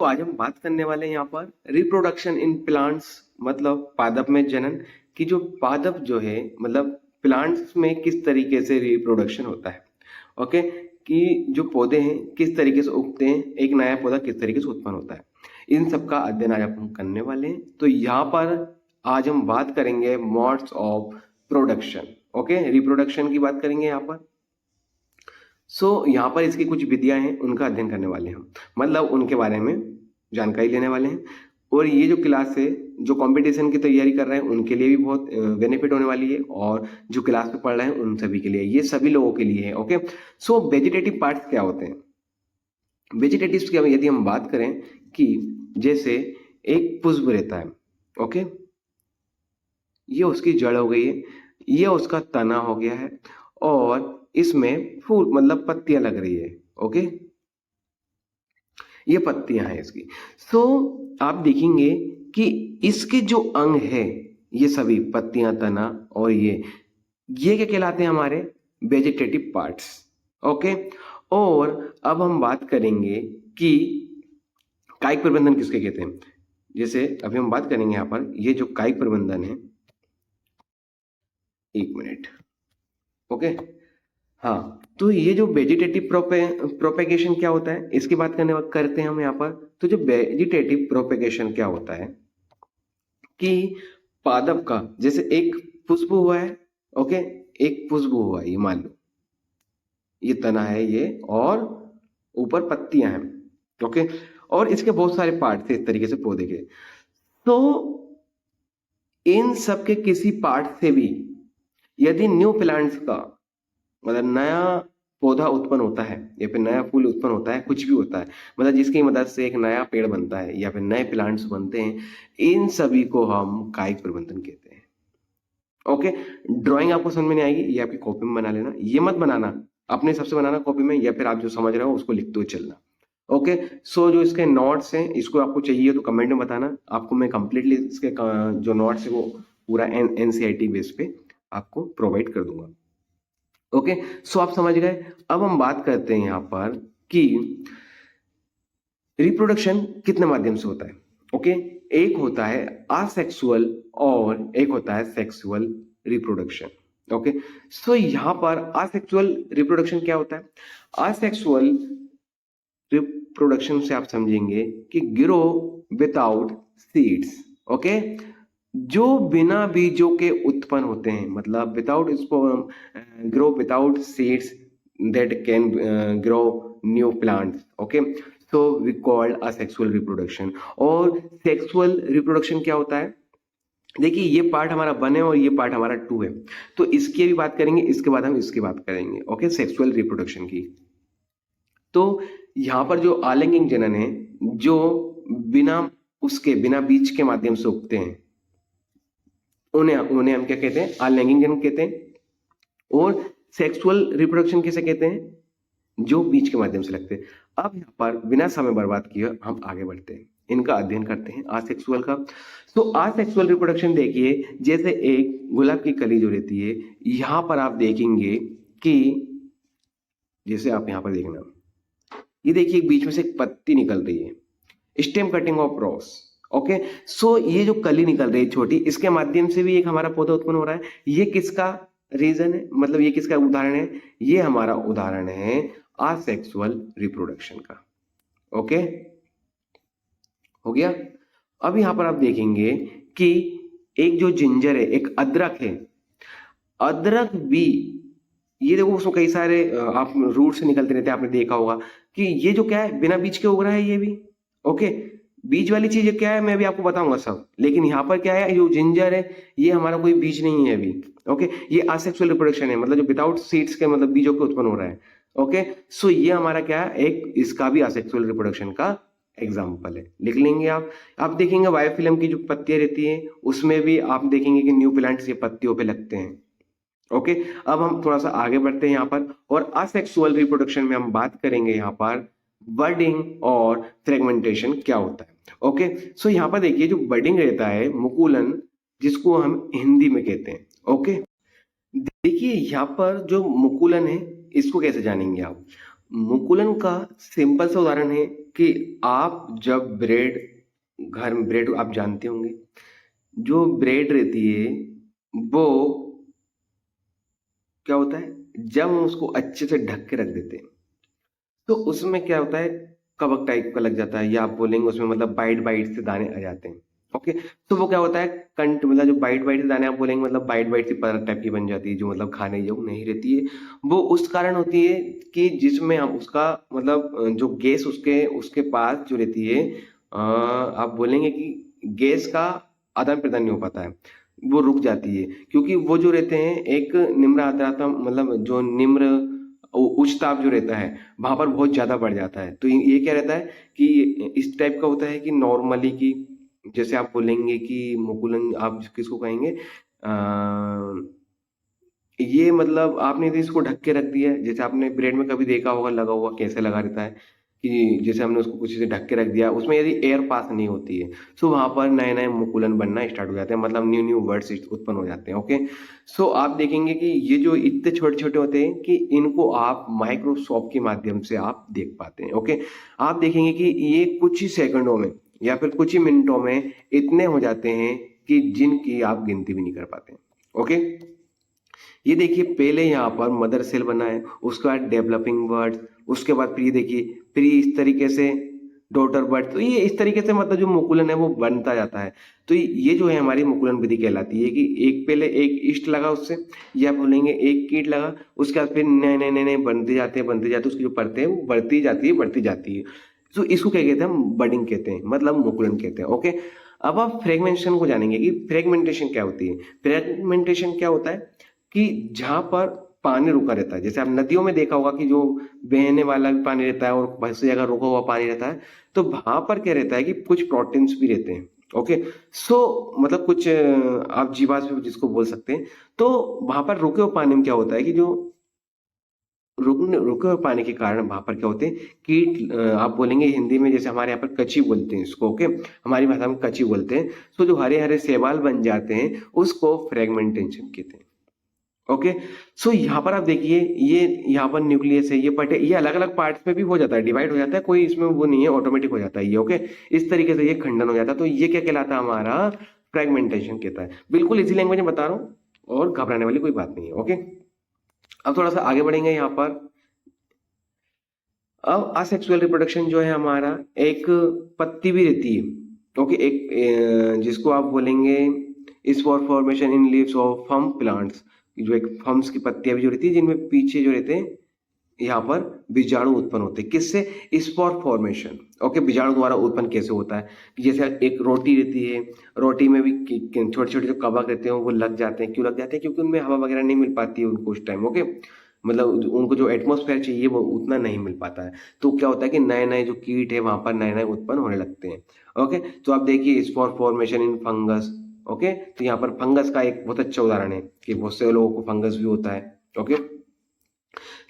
तो आज हम बात करने वाले हैं यहाँ पर रिप्रोडक्शन इन प्लांट्स, मतलब पादप में जनन की। जो पादप जो है मतलब प्लांट्स में किस तरीके से रिप्रोडक्शन होता है। ओके, कि जो पौधे हैं किस तरीके से उगते हैं, एक नया पौधा किस तरीके से उत्पन्न होता है, इन सब का अध्ययन आज हम करने वाले हैं। तो यहाँ पर आज हम बात करेंगे modes of production. Okay, reproduction की बात करेंगे यहाँ पर। यहाँ पर इसकी कुछ विधियां हैं, उनका अध्ययन करने वाले हैं हम, मतलब उनके बारे में जानकारी लेने वाले हैं। और ये जो क्लास है, जो कंपटीशन की तैयारी कर रहे हैं उनके लिए भी बहुत बेनिफिट होने वाली है, और जो क्लास में पढ़ रहे हैं उन सभी के लिए, ये सभी लोगों के लिए है। ओके, वेजिटेटिव पार्ट्स क्या होते हैं। वेजिटेटिव्स की यदि हम बात करें कि जैसे एक पुष्प रहता है, ओके, ये उसकी जड़ हो गई है, ये उसका तना हो गया है, और इसमें फूल मतलब पत्तियां लग रही है। ओके, ये पत्तियां हैं इसकी। आप देखेंगे कि इसके जो अंग है, ये सभी पत्तियां, तना और ये क्या कहलाते हैं, हमारे वेजिटेटिव पार्ट्स। ओके, और अब हम बात करेंगे कि कायिक प्रबंधन किसके कहते हैं। जैसे अभी हम बात करेंगे यहाँ पर, ये जो कायिक प्रबंधन है, एक मिनट। ओके, हाँ, तो ये जो वेजिटेटिव प्रोपेगेशन क्या होता है, इसकी बात करते हैं हम यहाँ पर। तो जो वेजिटेटिव प्रोपेगेशन क्या होता है कि पादप का, जैसे एक पुष्प हुआ है, ओके, एक पुष्प हुआ है, ये मान लो ये तना है ये, और ऊपर पत्तियां हैं। ओके, और इसके बहुत सारे पार्ट थे इस तरीके से पौधे के। तो इन सब के किसी पार्ट से भी यदि न्यू प्लांट्स का मतलब नया पौधा उत्पन्न होता है, या फिर नया फूल उत्पन्न होता है, कुछ भी होता है, मतलब जिसकी मदद से एक नया पेड़ बनता है या फिर नए प्लांट्स बनते हैं, इन सभी को हम कायिक प्रबंधन कहते हैं। ओके, ड्राइंग आपको समझ में नहीं आएगी, ये आपकी कॉपी में बना लेना, ये मत बनाना अपने हिसाब से बनाना कॉपी में, या फिर आप जो समझ रहे हो उसको लिखते हुए चलना। ओके, जो इसके नोट्स हैं, इसको आपको चाहिए तो कमेंट में बताना, आपको मैं कंप्लीटली इसके जो नोट्स है वो पूरा एनसीईआरटी बेस पे आपको प्रोवाइड कर दूंगा। ओके, आप समझ गए। अब हम बात करते हैं यहाँ पर कि रिप्रोडक्शन कितने माध्यम से होता है। ओके, एक होता है असेक्सुअल और एक होता है सेक्सुअल रिप्रोडक्शन। ओके, यहाँ पर असेक्सुअल रिप्रोडक्शन क्या होता है। असेक्सुअल रिप्रोडक्शन से आप समझेंगे कि ग्रो विदाउट सीड्स। ओके, जो बिना बीजों के उत्पन्न होते हैं, मतलब without grow without seeds that can grow new plants. Okay, we called asexual reproduction. और सेक्सुअल रिप्रोडक्शन क्या होता है, देखिए ये पार्ट हमारा 1 है और ये पार्ट हमारा 2 है, तो इसकी भी बात करेंगे, इसके बाद हम इसकी बात करेंगे। ओके, सेक्सुअल रिप्रोडक्शन की। तो यहाँ पर जो आलिंगिक जनन है, जो बिना बीज के माध्यम से उगते हैं, उन्हें हम क्या कहते हैं, आलिंगिक जनन कहते हैं। और सेक्सुअल रिप्रोडक्शन किसे कहते हैं, जो बीज के माध्यम से लगते हैं। अब यहाँ पर बिना समय बर्बाद किए हम आगे बढ़ते हैं, इनका अध्ययन करते हैं आसेक्सुअल का। आसेक्सुअल रिप्रोडक्शन देखिए, जैसे एक गुलाब की कली जो रहती है, यहाँ पर आप देखेंगे कि जैसे आप यहाँ पर देखना, ये देखिए बीच में से एक पत्ती निकल रही है, stem cutting of rose. Okay, ये जो कली निकल रही है छोटी, इसके माध्यम से भी एक हमारा पौधा उत्पन्न हो रहा है। ये किसका रीजन है, मतलब ये किसका उदाहरण है, ये हमारा उदाहरण है असेक्सुअल रिप्रोडक्शन का। ओके, हो गया। अब यहां पर आप देखेंगे कि एक जो जिंजर है, एक अदरक है, अदरक भी, ये देखो उसमें कई सारे आप रूट से निकलते रहते हैं, आपने देखा होगा कि ये जो क्या है, बिना बीज के उग रहा है ये भी। ओके, बीज वाली चीज क्या है मैं भी आपको बताऊंगा सब, लेकिन यहाँ पर क्या है, जो जिंजर है ये हमारा कोई बीज नहीं है अभी। ओके, ये असेक्सुअल रिप्रोडक्शन है, मतलब जो विदाउट सीड्स के, मतलब बीजों के उत्पन्न हो रहा है। ओके, ये हमारा क्या है, एक इसका भी असेक्सुअल रिप्रोडक्शन का एग्जाम्पल है, लिख लेंगे आप देखेंगे बायोफिल्म की जो पत्तियां रहती है, उसमें भी आप देखेंगे कि न्यू प्लांट्स ये पत्तियों पे लगते हैं। ओके, अब हम थोड़ा सा आगे बढ़ते हैं यहाँ पर, और असेक्सुअल रिप्रोडक्शन में हम बात करेंगे यहाँ पर बर्डिंग और फ्रेगमेंटेशन क्या होता है। ओके, यहाँ पर देखिए जो बर्डिंग रहता है, मुकुलन, जिसको हम हिंदी में कहते हैं। ओके, देखिए यहाँ पर जो मुकुलन है, इसको कैसे जानेंगे आप। मुकुलन का सिंपल सा उदाहरण है, कि आप जब ब्रेड घर में ब्रेड आप जानते होंगे, जो ब्रेड रहती है वो क्या होता है जब हम उसको अच्छे से ढक के रख देते हैं तो उसमें क्या होता है कवक टाइप का लग जाता है या आप बोलेंगे उसमें मतलब बाइट बाइट से दाने आ जाते हैं। ओके। तो वो क्या होता है कंट मतलब जो बाइट बाइट से दाने आप बोलेंगे मतलब बाइट बाइट से परत टाइप की बन जाती है जो मतलब खाने योग्य नहीं रहती है। वो उस कारण होती है कि जिसमें हम उसका मतलब जो गैस उसके उसके पास जो रहती है आप बोलेंगे कि गैस का आदान प्रदान नहीं हो पाता है, वो रुक जाती है क्योंकि वो जो रहते हैं एक निम्र आर्द्रता मतलब जो निम्र उच्च ताप जो रहता है वहां पर बहुत ज्यादा बढ़ जाता है। तो ये क्या रहता है कि इस टाइप का होता है कि नॉर्मली कि जैसे आप बोलेंगे कि मुकुलन आप किसको कहेंगे ये मतलब आपने यदि इसको ढक के रख दिया है जैसे आपने ब्रेड में कभी देखा होगा लगा हुआ कैसे लगा रहता है कि जैसे हमने उसको कुछ से ढक के रख दिया उसमें यदि एयर पास नहीं होती है तो वहां पर नए नए मुकुलन बनना स्टार्ट हो जाते हैं मतलब न्यू न्यू वर्ड्स उत्पन्न हो जाते हैं। ओके। सो आप देखेंगे कि ये जो इतने छोटे छोटे होते हैं कि इनको आप माइक्रोसॉफ्ट के माध्यम से आप देख पाते हैं। ओके। आप देखेंगे कि ये कुछ ही सेकंडों में या फिर कुछ ही मिनटों में इतने हो जाते हैं कि जिनकी आप गिनती भी नहीं कर पाते। ओके। ये देखिए पहले यहाँ पर मदर सेल बना है उसके बाद डेवलपिंग बर्ड उसके बाद फिर ये देखिए फिर ये इस तरीके से डॉटर बर्ड तो ये इस तरीके से मतलब जो मुकुलन है वो बनता जाता है। तो ये जो है हमारी मुकुलन विधि कहलाती है कि एक पहले एक ईस्ट लगा उससे या बोलेंगे एक कीट लगा उसके बाद फिर नए नए नए नए बनते जाते उसकी जो परतें हैं वो बढ़ती जाती है। तो इसको क्या कहते हैं हम बडिंग कहते हैं मतलब मुकुलन कहते हैं। ओके। अब आप फ्रेगमेंटेशन को जानेंगे कि फ्रेगमेंटेशन क्या होती है। फ्रेगमेंटेशन क्या होता है कि जहां पर पानी रुका रहता है जैसे आप नदियों में देखा होगा कि जो बहने वाला भी पानी रहता है और बहुत सी जगह रुका हुआ पानी रहता है तो वहां पर क्या रहता है कि कुछ प्रोटीन्स भी रहते हैं। ओके। सो मतलब कुछ आप जीवाश्म जिसको बोल सकते हैं। तो वहां पर रुके हुए पानी में क्या होता है कि जो रुके हुए पानी के कारण वहां पर क्या होते हैं कीट आप बोलेंगे हिंदी में जैसे हमारे यहाँ पर कची बोलते हैं इसको। ओके। हमारी भाषा में कची बोलते हैं। तो जो हरे हरे शैवाल बन जाते हैं उसको फ्रेगमेंटेशन कहते हैं। ओके। सो यहाँ पर आप देखिए ये यहाँ पर न्यूक्लियस है ये अलग अलग पार्ट्स में भी हो जाता है डिवाइड हो जाता है कोई इसमें वो नहीं है ऑटोमेटिक हो जाता है ये। ओके। इस तरीके से ये खंडन हो जाता है तो ये क्या कहलाता है हमारा फ्रेगमेंटेशन कहता है। बिल्कुल इसी लैंग्वेज में बता रहा हूँ और घबराने वाली कोई बात नहीं है। ओके। अब थोड़ा सा आगे बढ़ेंगे यहाँ पर। अब असेक्सुअल रिप्रोडक्शन जो है हमारा एक पत्ती भी रहती है। ओके। एक जिसको आप बोलेंगे spore formation in leaves of firm plants जो एक फर्म्स की पत्तियां भी जो रहती है जिनमें पीछे जो रहते हैं यहाँ पर बीजाणु उत्पन्न होते हैं किससे स्पोर फॉर्मेशन। ओके। बीजाणु द्वारा उत्पन्न कैसे होता है कि जैसे एक रोटी रहती है रोटी में भी छोटे छोटे जो कवक रहते हैं वो लग जाते हैं क्यों लग जाते हैं क्योंकि उनमें हवा वगैरह नहीं मिल पाती है उनको उस टाइम। ओके। मतलब उनको जो एटमॉस्फेयर चाहिए वो उतना नहीं मिल पाता है तो क्या होता है कि नए नए जो कीट है वहां पर नए नए उत्पन्न होने लगते हैं। ओके। तो आप देखिए spore formation in fungus. Okay. तो यहाँ पर फंगस का एक बहुत अच्छा उदाहरण है कि बहुत से लोगों को फंगस भी होता है। ओके।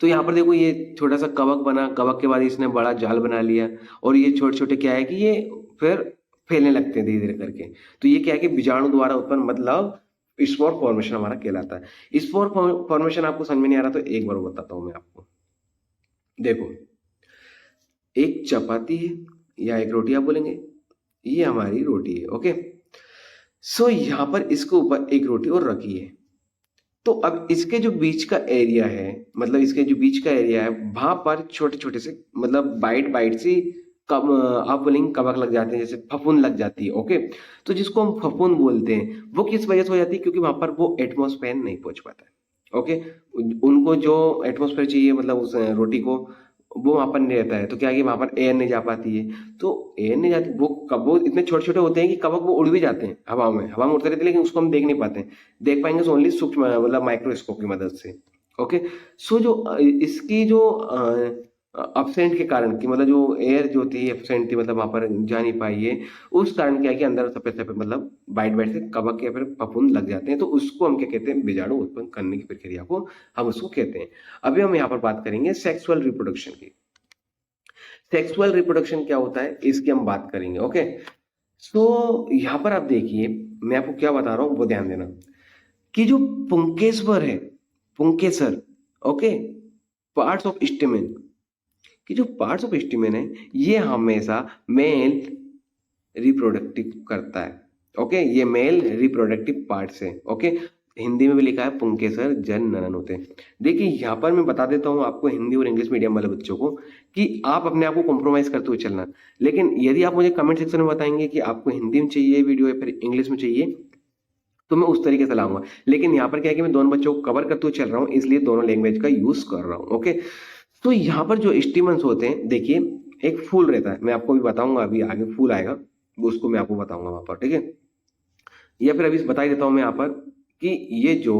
तो यहाँ पर देखो ये छोटा सा कवक बना कवक के बाद इसने बड़ा जाल बना लिया और ये छोटे छोटे क्या है कि ये फिर फैलने लगते हैं धीरे धीरे करके। तो ये क्या है कि बीजाणु द्वारा उत्पन्न मतलब स्पोर फॉर्मेशन हमारा कहलाता है। स्पोर फॉर्मेशन आपको समझ में नहीं आ रहा तो एक बार बताता हूं मैं आपको। देखो एक चपाती है या एक रोटी आप बोलेंगे ये हमारी रोटी है। ओके। सो यहाँ पर इसके ऊपर एक रोटी और रखी है तो अब इसके जो बीच का एरिया है मतलब इसके जो बीच का एरिया है वहां पर छोटे छोटे से मतलब बाइट बाइट से कब आप बोलेंगे कवक लग जाते हैं जैसे फफूंद लग जाती है। ओके। तो जिसको हम फफूंद बोलते हैं वो किस वजह से हो जाती है क्योंकि वहां पर वो एटमॉस्फेयर नहीं पहुंच पाता है। ओके। उनको जो एटमॉस्फेयर चाहिए मतलब उस रोटी को वो वहां पर नहीं रहता है तो क्या है कि वहां पर एयर नहीं जा पाती है। तो एयर नहीं जाती वो कब वो इतने छोटे छोटे होते हैं कि कवक वो उड़ भी जाते हैं हवा में उड़ते रहते हैं लेकिन उसको हम देख नहीं पाते देख पाएंगे ओनली सूक्ष्म मतलब माइक्रोस्कोप की मदद से। ओके। सो जो इसकी जो अपसेंट के कारण की मतलब जो एयर जो थी एबसेंट थी मतलब वहां पर जा नहीं पाई है उस कारण क्या है कि अंदर सफेद सफेद मतलब बाइट बाइट से कवक या फिर फफूंद लग जाते हैं तो उसको हम क्या कहते हैं बीजाणु उत्पन्न करने की प्रक्रिया को हम उसको कहते हैं। अभी हम यहाँ पर बात करेंगे सेक्सुअल रिप्रोडक्शन की। सेक्सुअल रिप्रोडक्शन क्या होता है इसकी हम बात करेंगे। ओके। सो यहाँ पर आप देखिए मैं आपको क्या बता रहा हूँ वो ध्यान देना कि जो पुंकेसर है पुंकेसर। ओके। पार्ट्स ऑफ स्टेमेन कि जो पार्ट्स ऑफ स्टेमन है ये हमेशा मेल रिप्रोडक्टिव करता है। ओके, ये मेल रिप्रोडक्टिव पार्ट्स है। ओके, हिंदी में भी लिखा है पुंकेसर जन नरन होते हैं। देखिए यहाँ पर मैं बता देता हूँ आपको, हिंदी और इंग्लिश मीडियम वाले बच्चों को, कि आप अपने आप को कॉम्प्रोमाइज करते हुए चलना। लेकिन यदि आप मुझे कमेंट सेक्शन में बताएंगे कि आपको हिंदी में चाहिए वीडियो या फिर इंग्लिश में चाहिए, तो मैं उस तरीके से लाऊंगा। लेकिन यहाँ पर क्या है कि मैं दोनों बच्चों को कवर करते हुए चल रहा हूँ, इसलिए दोनों लैंग्वेज का यूज कर रहा हूँ। ओके, तो यहाँ पर जो स्टीमन्स होते हैं, देखिए एक फूल रहता है, मैं आपको भी बताऊंगा, अभी आगे फूल आएगा उसको मैं आपको बताऊंगा वहां पर, ठीक है। या फिर अभी बता ही देता हूं मैं यहाँ पर कि ये जो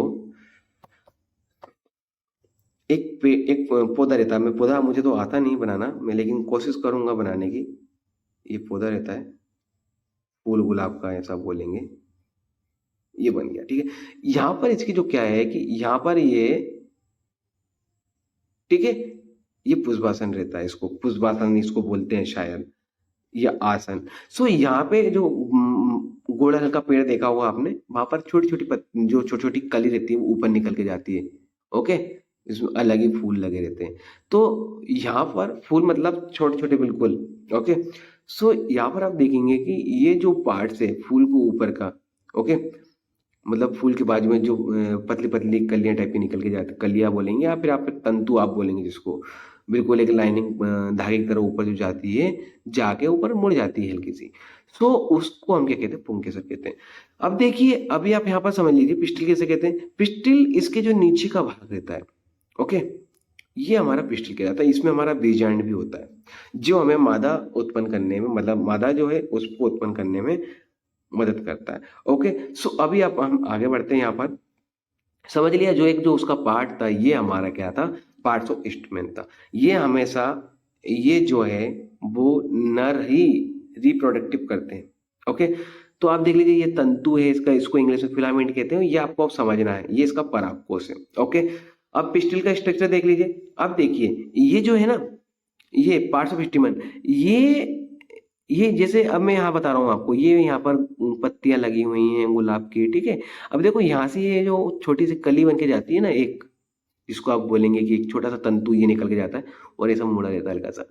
एक पौधा रहता है, मैं पौधा मुझे तो आता नहीं बनाना मैं, लेकिन कोशिश करूंगा बनाने की। ये पौधा रहता है फूल गुलाब का, ऐसा बोलेंगे, ये बन गया, ठीक है। यहाँ पर इसकी जो क्या है कि यहाँ पर ये, ठीक है, ये पुष्पासन रहता है, इसको पुष्पासन इसको बोलते हैं शायद, या आसन। सो यहाँ पे जो गोल्डन रंग का पेड़ देखा होगा आपने, वहां पर छोटी छोटी जो छोटी छोटी कली रहती है वो ऊपर निकल के जाती है। ओके, इसमें अलग ही फूल लगे रहते हैं। तो यहाँ पर फूल मतलब छोटे छोटे बिल्कुल। ओके, सो यहाँ पर आप देखेंगे कि ये जो पार्ट्स है फूल को ऊपर का, ओके, मतलब फूल के बाजू में जो पतली पतली कलियां टाइप की निकल के जाती, कलियां बोलेंगे या फिर आप तंतु आप बोलेंगे जिसको, बिल्कुल एक लाइनिंग धागे की तरह ऊपर जो जाती है, जाके ऊपर मुड़ जाती है हल्की सी। सो उसको हम क्या कहते हैं, पुंकेसर कहते हैं। अब देखिए, अभी आप यहाँ पर समझ लीजिए पिस्टिल कैसे कहते हैं। पिस्टिल इसके जो नीचे का भाग रहता है, ओके, ये हमारा पिस्टिल कहलाता है। इसमें हमारा बीजांड भी होता है, जो हमें मादा उत्पन्न करने में, मतलब मादा जो है उसको उत्पन्न करने में मदद करता है। ओके, सो अभी आप हम आगे बढ़ते हैं। यहाँ पर समझ लिया, जो एक जो उसका पार्ट था ये हमारा क्या था, पार्ट्स ऑफ इंस्ट्रूमेंट था। ये हमेशा, ये जो है वो नर ही रिप्रोडक्टिव करते हैं। ओके, तो आप देख लीजिए, ये तंतु है इसका, इसको इंग्लिश में फिलामेंट कहते हैं, ये आपको अब समझना है, ये इसका परागकोश है। ओके, अब पिस्टिल का स्ट्रक्चर देख लीजिए। अब देखिए ये जो है ना, ये पार्ट्स ऑफ स्टीमन, ये जैसे अब मैं यहाँ बता रहा हूँ आपको, ये यहाँ पर पत्तियां लगी हुई हैं गुलाब की, ठीक है। अब देखो यहाँ से ये जो छोटी सी कली बन के जाती है ना एक, जिसको आप बोलेंगे कि एक छोटा सा तंतु ये निकल के जाता है और ये सब मुड़ा रहता है हल्का सा,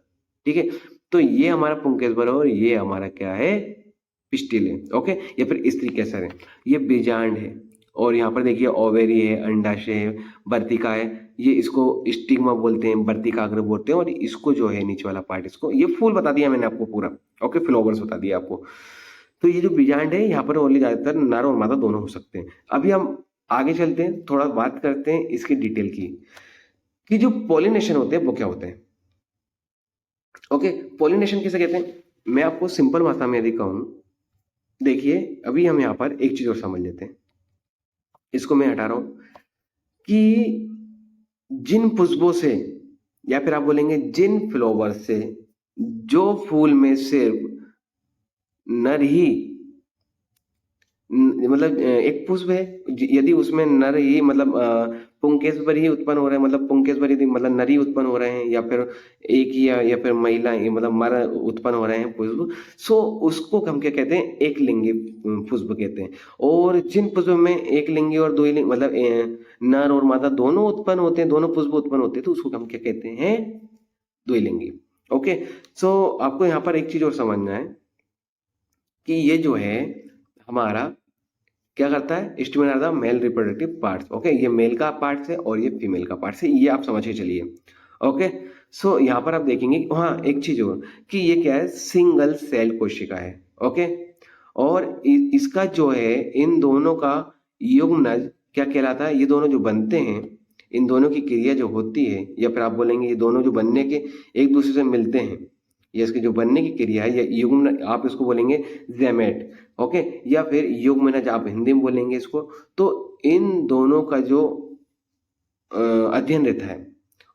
ठीक है। तो ये हमारा पुंकेसर है और ये हमारा क्या है, पिस्टिल है। ओके, या फिर स्त्री केसर है, ये बीजांड है। और यहाँ पर देखिए ओवेरी है, अंडाशय है, वर्तिका है, ये इसको स्टिग्मा बोलते हैं, वर्तिकाग्र बोलते हैं। और इसको जो है नीचे वाला पार्ट, इसको ये फूल बता दिया मैंने आपको पूरा। ओके, फ्लावर्स बता दिया आपको। तो ये जो बीजांड है यहाँ पर ओनली ज्यादातर नर और मादा दोनों हो सकते हैं। अभी हम आगे चलते हैं, थोड़ा बात करते हैं इसकी डिटेल की, कि जो पॉलिनेशन होते हैं वो क्या होते हैं। ओके, पॉलिनेशन किसे कहते हैं, मैं आपको सिंपल भाषा में यदि कहूं, देखिए अभी हम यहाँ पर एक चीज और समझ लेते हैं, इसको मैं हटा रहा हूं, कि जिन पुष्पों से, या फिर आप बोलेंगे जिन फ्लावर से, जो फूल में सिर्फ नर ही, मतलब एक पुष्प है, यदि उसमें नर ही, मतलब पुंकेसर ही उत्पन्न हो रहे हैं, मतलब पुंकेसर यदि मतलब नर ही उत्पन्न हो रहे हैं, या फिर एक ही, या फिर महिला मतलब मर उत्पन्न हो रहे हैं पुष्प, सो उसको हम क्या कहते हैं, एक लिंगी पुष्प कहते हैं। और जिन पुष्प में एक लिंगी और दो लिंगी, मतलब नर और मादा दोनों उत्पन्न होते हैं, दोनों पुष्प उत्पन्न होते हैं, तो उसको हम क्या कहते हैं, द्विलिंगी। ओके, सो आपको यहाँ पर एक चीज और समझना है, कि ये जो है हमारा क्या करता है, stamen are the male reproductive parts. Okay, ये मेल का पार्ट है और ये फीमेल का पार्ट है, ये आप समझ के चलिए। ओके, सो यहाँ पर आप देखेंगे, हाँ एक चीज और, कि ये क्या है, सिंगल सेल कोशिका है। ओके, और इसका जो है इन दोनों का युग्मनज क्या कहलाता है, ये दोनों जो बनते हैं, इन दोनों की क्रिया जो होती है, या फिर आप बोलेंगे ये दोनों जो बनने के एक दूसरे से मिलते हैं, ये इसकी जो बनने की क्रिया है, या युग्म आप इसको बोलेंगे गैमेट। ओके, या फिर युग्मनज आप हिंदी में बोलेंगे इसको। तो इन दोनों का जो अध्ययन रहता है,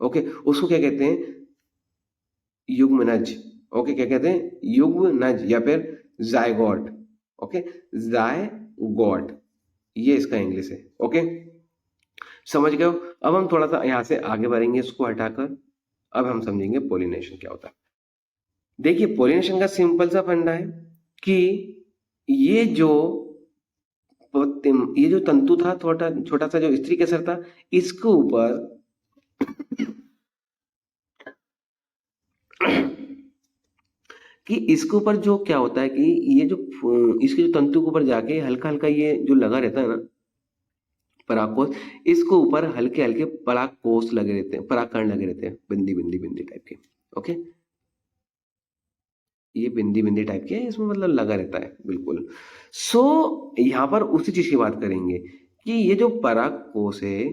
ओके, उसको क्या कहते हैं, युग्मनज। ओके, क्या कहते हैं, युग्मनज, या फिर जायगोट। ओके, जायगोट, ये इसका इंग्लिश है। ओके, समझ गए हो। अब हम थोड़ा सा यहाँ से आगे बढ़ेंगे इसको हटाकर, अब हम समझेंगे पोलिनेशन क्या होता है। देखिए पोलिनेशन का सिंपल सा फंडा है, कि ये जो ये जो तंतु था, छोटा छोटा सा जो स्त्री केसर था, इसके ऊपर कि इसके ऊपर जो क्या होता है कि ये जो इसके जो तंतु के ऊपर जाके हल्का हल्का ये जो लगा रहता है ना परागकोश, इसके ऊपर हल्के हल्के परागकोश लगे रहते हैं, परागकण लगे रहते हैं, बिंदी बिंदी बिंदी टाइप के। ओके, ये बिंदी बिंदी टाइप के इसमें मतलब लगा रहता है बिल्कुल। सो यहाँ पर उसी चीज की बात करेंगे कि ये जो परागकोश है,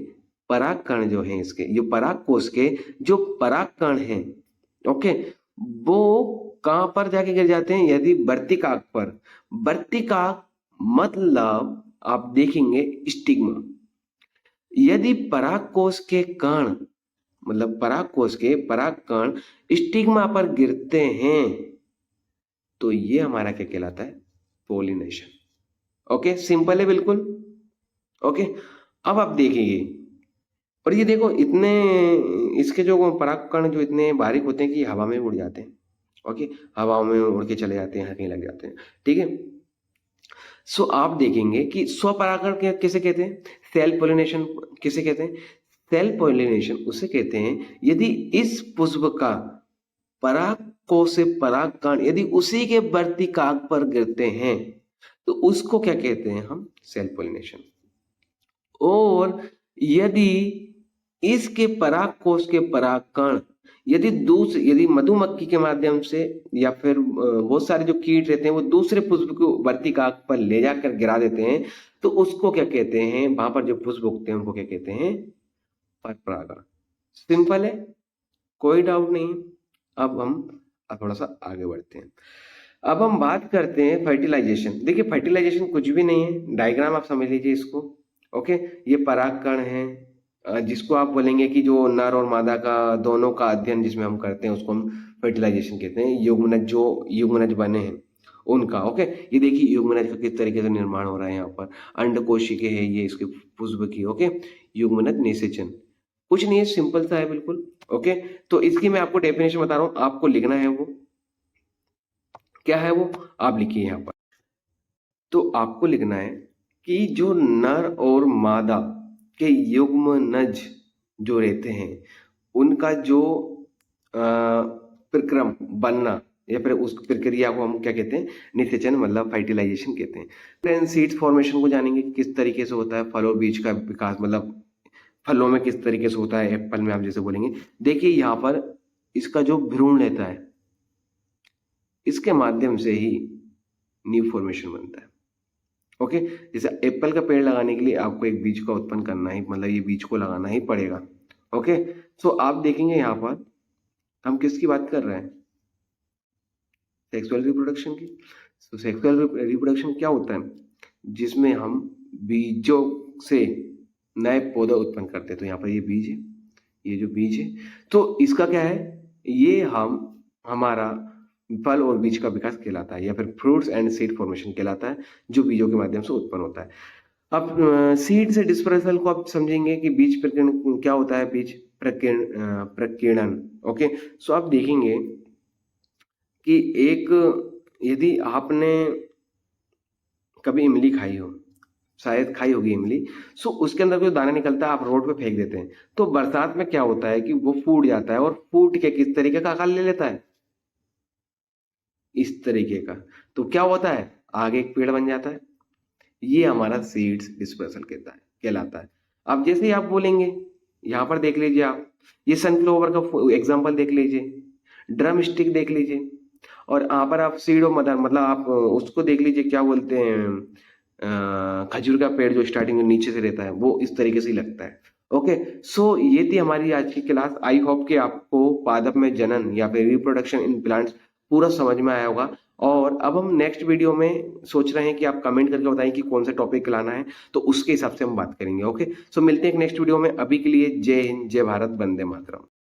परागकण जो है इसके, ये परागकोश के जो परागकण हैं, ओके, वो कहाँ पर जाके गिर जाते हैं? यदि वर्तिकाक पर, वर्तिकाक मतलब आप देखेंगे स्टिग्मा। यदि परागकोश के कण, मतलब परागकोश के परागकण स्टिग्मा पर गिरते हैं तो ये हमारा क्या कहलाता है? पोलिनेशन। ओके, सिंपल है बिल्कुल। ओके, अब आप देखिए, और ये देखो इतने इसके जो परागकण जो इतने बारीक होते हैं कि हवा में उड़ जाते हैं। ओके, हवा में उड़ के चले जाते हैं, कहीं लग जाते हैं। ठीक है, सो आप देखेंगे कि स्वपरागण किसे कहते हैं? सेल्फ पोलिनेशन किसे कहते हैं? सेल्फ पोलिनेशन उसे कहते हैं यदि इस पुष्प का परागकोश से परागकण यदि उसी के वर्तिकाक पर गिरते हैं तो उसको क्या कहते हैं हम? Self pollination. और यदि इसके परागकोश के परागकण यदि मधुमक्खी के माध्यम से या फिर बहुत सारे जो कीट रहते हैं वो दूसरे पुष्प को वर्तिकाक पर ले जाकर गिरा देते हैं तो उसको क्या कहते हैं? वहां पर जो पुष्प उगते हैं उनको क्या कहते हैं? पर परागण। सिंपल है, कोई डाउट नहीं है। अब थोड़ा सा आगे बढ़ते हैं। अब हम बात करते हैं फर्टिलाइजेशन। देखिए फर्टिलाइजेशन कुछ भी नहीं है, डायग्राम आप समझ लीजिए इसको। ओके, ये परागकण है, जिसको आप बोलेंगे कि जो नर और मादा का दोनों का अध्ययन जिसमें हम करते हैं उसको हम फर्टिलाइजेशन कहते हैं। युग्मनज, जो युग्मनज बने हैं उनका। ओके, ये देखिए युग्मनज का किस तरीके से निर्माण हो रहा है। यहाँ पर अंडकोशिके है ये इसके पुष्प की। ओके, युग्मनज निषेचन कुछ नहीं है, सिंपल सा है बिल्कुल। ओके, तो इसकी मैं आपको डेफिनेशन बता रहा हूं, आपको लिखना है वो क्या है, वो आप लिखिए यहाँ पर। तो आपको लिखना है कि जो नर और मादा के युग्मनज जो रहते हैं उनका जो प्रक्रम बनना या फिर उस प्रक्रिया को हम क्या कहते हैं? निषेचन मतलब फर्टिलाइजेशन कहते हैं। देन सीड्स फॉर्मेशन को जानेंगे कि किस तरीके से होता है फल और बीज का विकास, मतलब फलों में किस तरीके से होता है, एप्पल में आप जैसे बोलेंगे। देखिए यहाँ पर इसका जो भ्रूण रहता है इसके माध्यम से ही न्यू फॉर्मेशन बनता है। ओके, जैसे एप्पल का पेड़ लगाने के लिए आपको एक बीज का उत्पन्न करना ही, मतलब ये बीज को लगाना ही पड़ेगा। ओके, सो आप देखेंगे यहाँ पर हम किसकी बात कर रहे हैं? सेक्सुअल रिप्रोडक्शन की। तो सेक्सुअल रिप्रोडक्शन क्या होता है? जिसमें हम बीजों से नए पौधे उत्पन्न करते हैं। तो यहाँ पर ये बीज है, ये जो बीज है तो इसका क्या है? ये हमारा फल और बीज का विकास कहलाता है या फिर फ्रूट्स एंड सीड फॉर्मेशन कहलाता है, जो बीजों के माध्यम से उत्पन्न होता है। अब सीड से डिस्पर्सल को आप समझेंगे कि बीज प्रकीर्णन क्या होता है? बीज प्रकीर्णन। ओके, सो आप देखेंगे कि एक, यदि आपने कभी इमली खाई हो, शायद खाई होगी इमली, सो उसके अंदर जो दाना निकलता है आप रोड पे फेंक देते हैं तो बरसात में क्या होता है कि वो फूट जाता है, और फूट के किस तरीके का आकार ले लेता है? इस तरीके का। तो क्या होता है? आगे एक पेड़ बन जाता है। ये हमारा सीड्स डिस्पर्सल कहलाता है। अब जैसे ही आप बोलेंगे, यहाँ पर देख लीजिए आप, ये सनफ्लावर का एग्जांपल देख लीजिए, ड्रम स्टिक देख लीजिए, और यहाँ पर आप सीड और मदर, मतलब आप उसको देख लीजिए, क्या बोलते हैं, खजूर का पेड़ जो स्टार्टिंग में नीचे से रहता है वो इस तरीके से ही लगता है। ओके, सो ये थी हमारी आज की क्लास। आई होप कि आपको पादप में जनन या फिर रिप्रोडक्शन इन प्लांट्स पूरा समझ में आया होगा। और अब हम नेक्स्ट वीडियो में सोच रहे हैं कि आप कमेंट करके बताएं कि कौन सा टॉपिक लाना है, तो उसके हिसाब से हम बात करेंगे। ओके, सो मिलते हैं एक नेक्स्ट वीडियो में। अभी के लिए जय हिंद, जय भारत, वंदे मातरम।